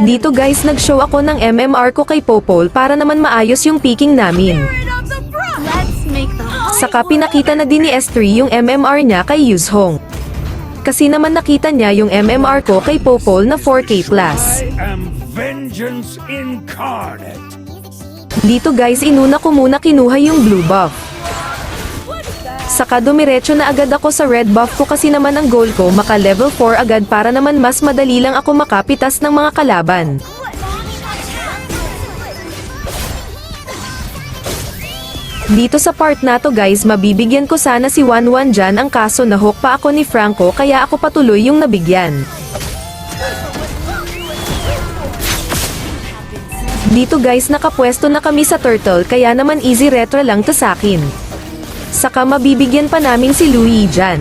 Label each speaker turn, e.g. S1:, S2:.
S1: Dito guys nag-show ako ng MMR ko kay Popol para naman maayos yung picking namin. Saka pinakita na din ni S3 yung MMR niya kay Yuzhong. Kasi naman nakita niya yung MMR ko kay Popol na 4K plus.
S2: I am vengeance incarnate.
S1: Dito guys inuna ko muna kinuha yung blue buff. Saka dumiretso na agad ako sa red buff ko kasi naman ang goal ko maka level 4 agad para naman mas madali lang ako makapitas ng mga kalaban. Dito sa part na to guys mabibigyan ko sana si 1-1 dyan ang kaso nahook pa ako ni Franco kaya ako patuloy yung nabigyan. Dito guys nakapwesto na kami sa turtle kaya naman easy retro lang to sakin. Saka mabibigyan pa namin si Louie dyan.